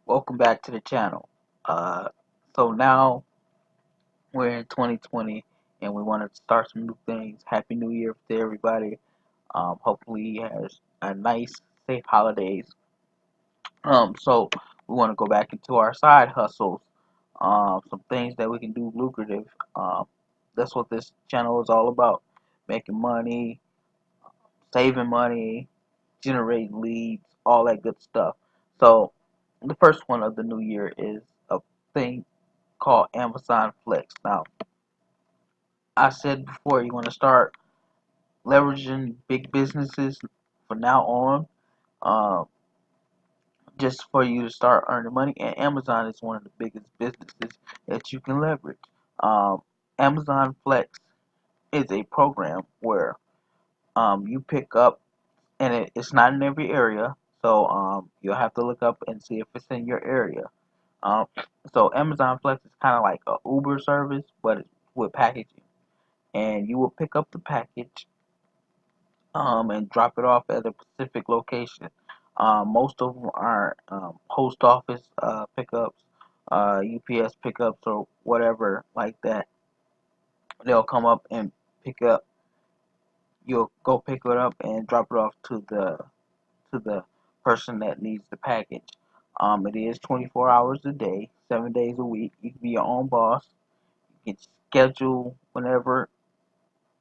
Welcome back to the channel. Uh, so now we're in 2020 and we want to start some new things. Happy New Year to everybody. Hopefully you has a nice, safe holidays. So we want to go back into our side hustles. Some things that we can do lucrative. That's what this channel is all about. Making money, saving money, generating leads, all that good stuff. So the first one of the new year is a thing called Amazon Flex. Now, I said before, you want to start leveraging big businesses from now on, uh, just for you to start earning money. And Amazon is one of the biggest businesses that you can leverage. Um, Amazon Flex is a program where you pick up, and it's not in every area, so you'll have to look up and see if it's in your area. Um, so Amazon Flex is kind of like a Uber service, but it's with packaging. And you will pick up the package and drop it off at a specific location. Most of them are post office pickups, UPS pickups, or whatever like that. They'll come up and pick up. You'll go pick it up and drop it off to the person that needs the package. It is 24 hours a day, 7 days a week. You can be your own boss. You can schedule whenever.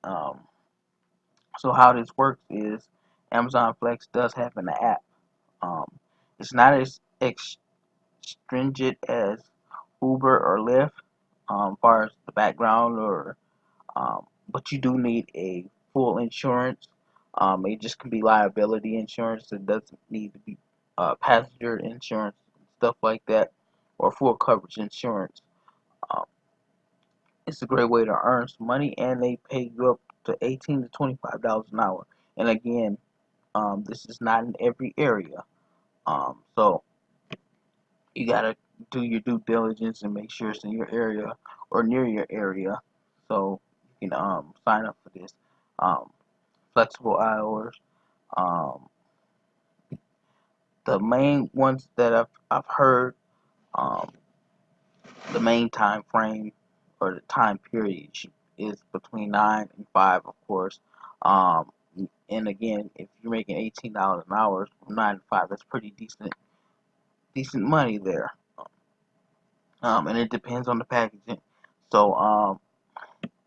Um, so how this works is Amazon Flex does have an app. Um, it's not as stringent as Uber or Lyft, as far as the background, or but you do need a full insurance. It just can be liability insurance. It doesn't need to be passenger insurance, stuff like that, or full coverage insurance. Um, it's a great way to earn some money, and they pay you up to $18 to $25 an hour. And again, this is not in every area. So you gotta do your due diligence and make sure it's in your area or near your area, so you can sign up for this. Um, Flexible hours. Um, the main ones that I've heard, um, the main time frame or the time period is between 9 and 5, of course. Um, and again, if you're making $18 an hour from 9 to 5, that's pretty decent money there. And it depends on the packaging. So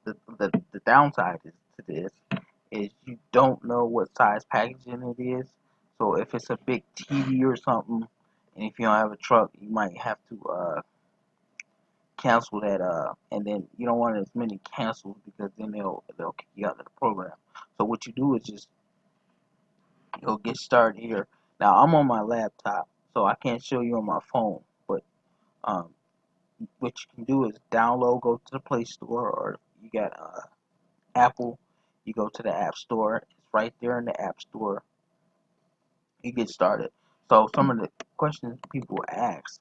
the downside is to this is you don't know what size packaging it is. So if it's a big TV or something, and if you don't have a truck, you might have to cancel that. And then you don't want as many cancels because then they'll kick you out of the program. So what you do is just you'll get started here. Now I'm on my laptop, so I can't show you on my phone, but um, what you can do is download, go to the Play Store, or you got Apple, you go to the App Store. It's right there in the App Store. You get started. So some of the questions people ask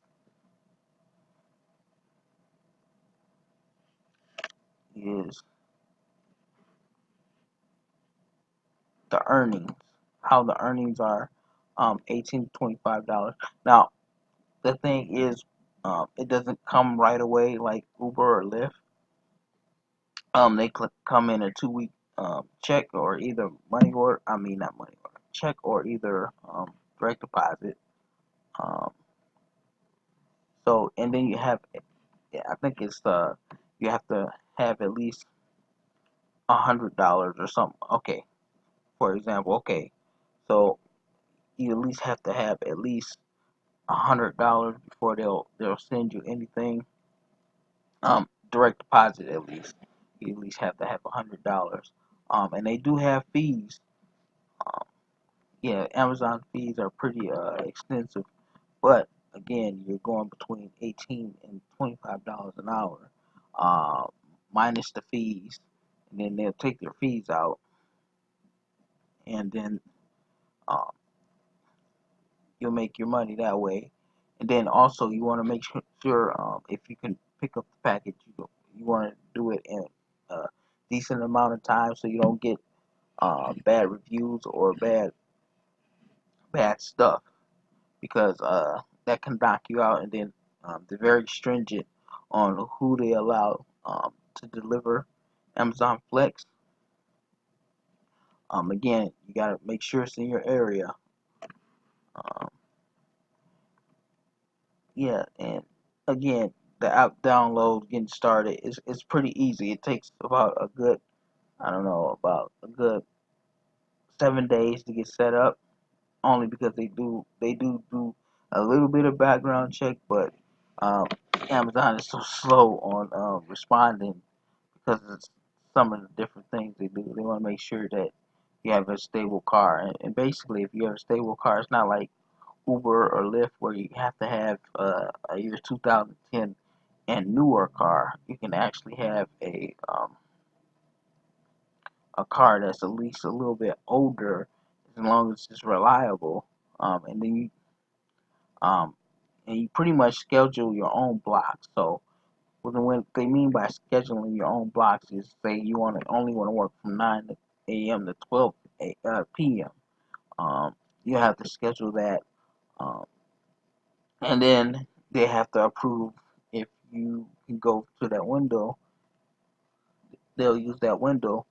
is the earnings, how the earnings are, 18 to $25. Now the thing is, it doesn't come right away like Uber or Lyft. They come in a 2 week check, or either money order. I mean not money order, check, or either direct deposit. Um, so and then you have, yeah, I think it's you have to have at least $100 or something. Okay, for example, okay, so you at least have to have at least $100 before they'll send you anything. Direct deposit at least. You at least have to have $100. And they do have fees. Um, yeah, Amazon fees are pretty extensive, but again, you're going between $18 and $25 an hour, uh, minus the fees, and then they'll take their fees out, and then um, you'll make your money that way. And then also you want to make sure if you can pick up the package, you want to decent amount of time so you don't get bad reviews or bad stuff, because that can knock you out. And then they're very stringent on who they allow to deliver Amazon Flex. Again, you gotta make sure it's in your area. Um, yeah, and again, the app download, getting started is it's pretty easy. It takes about a good, I don't know, about a good 7 days to get set up. Only because they do a little bit of background check, but um, Amazon is so slow on responding because of some of the different things they do. They want to make sure that you have a stable car, and basically, if you have a stable car, it's not like Uber or Lyft where you have to have a year 2010 and newer car. You can actually have a car that's at least a little bit older, as long as it's reliable. And then um, you pretty much schedule your own blocks. So what they mean by scheduling your own blocks is, say you only want to work from 9 a.m. to 12 p.m. You have to schedule that, um, and then they have to approve. If you can go to that window, they'll use that window.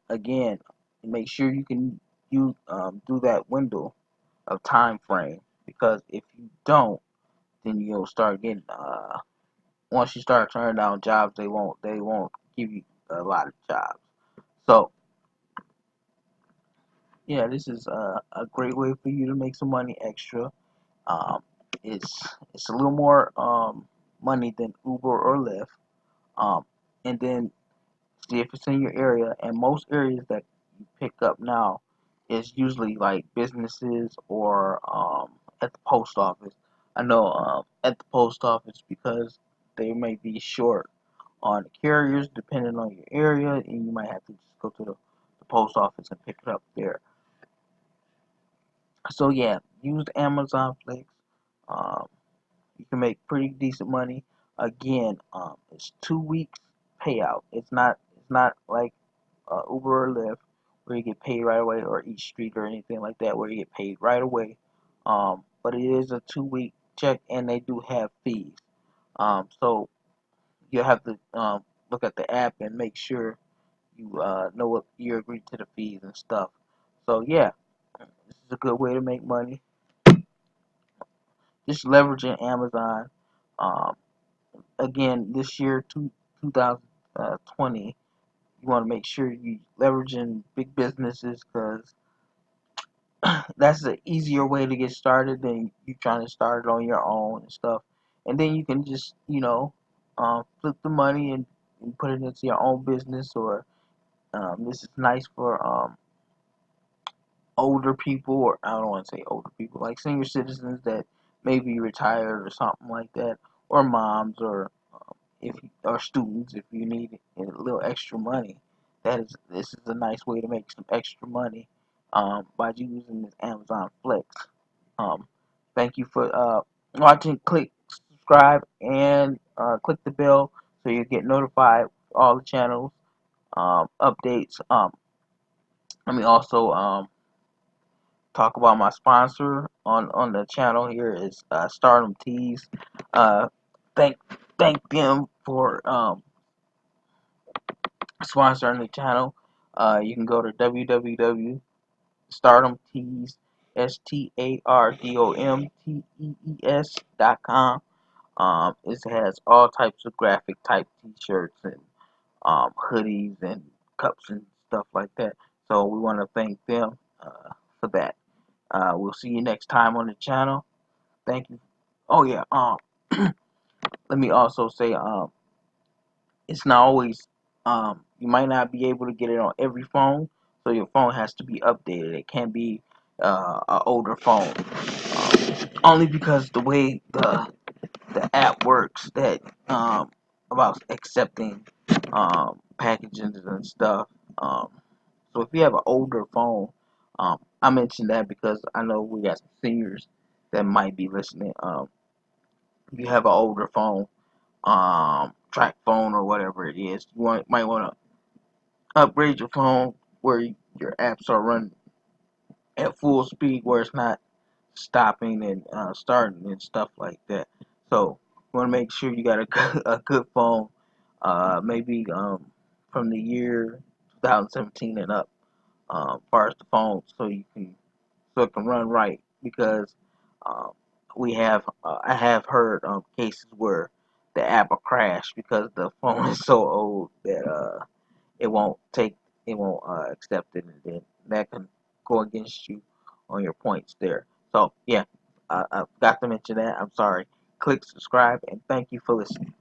Again, make sure you do that window of time frame, because if you don't, then you'll start getting once you start turning down jobs, they won't give you a lot of jobs. So yeah, this is a great way for you to make some money extra. Um, it's a little more money than Uber or Lyft. Um, and then see if it's in your area. And most areas that you pick up now is usually like businesses or at the post office. I know at the post office, because they may be short on carriers depending on your area, and you might have to just go to the post office and pick it up there. So yeah, use Amazon Flex. Um, you can make pretty decent money. Again, it's 2 weeks payout. It's not like Uber or Lyft where you get paid right away, or Each Street or anything like that where you get paid right away. But it is a 2 week check, and they do have fees. So you have to look at the app and make sure you know what you agree to the fees and stuff. So yeah, this is a good way to make money. Just leveraging Amazon. Um, Again, this year, 2020, you want to make sure you leveraging big businesses, because that's an easier way to get started than you trying to start it on your own and stuff. And then you can just, flip the money and put it into your own business. Or this is nice for older people, or I don't want to say older people, like senior citizens that may be retired or something like that, or moms, or if or students, if you need a little extra money. This is a nice way to make some extra money by using this Amazon Flex. Um, Thank you for watching. Click subscribe and click the bell so you get notified for all the channels updates. Let me also talk about my sponsor on the channel here is Stardom Tees. Uh, thank thank them for sponsoring the channel. You can go to www.stardomtees stardomtees.com. It has all types of graphic type T-shirts and hoodies and cups and stuff like that. So we want to thank them for that. We'll see you next time on the channel. Thank you. Oh yeah. Let me also say it's not always you might not be able to get it on every phone, so your phone has to be updated. It can't be an older phone, only because the way the app works, that about accepting packages and stuff. Um, so if you have an older phone, I mentioned that because I know we got some seniors that might be listening. If you have an older phone, track phone or whatever it is, might want to upgrade your phone where your apps are running at full speed, where it's not stopping and starting and stuff like that. So you want to make sure you got a good phone, maybe from the year 2017 and up, far as the phone, so it can run right. Because um, I have heard cases where the app will crash because the phone is so old that it won't take it won't accept it, and then that can go against you on your points there. So yeah, I got to mention that. I'm sorry. Click subscribe, and thank you for listening.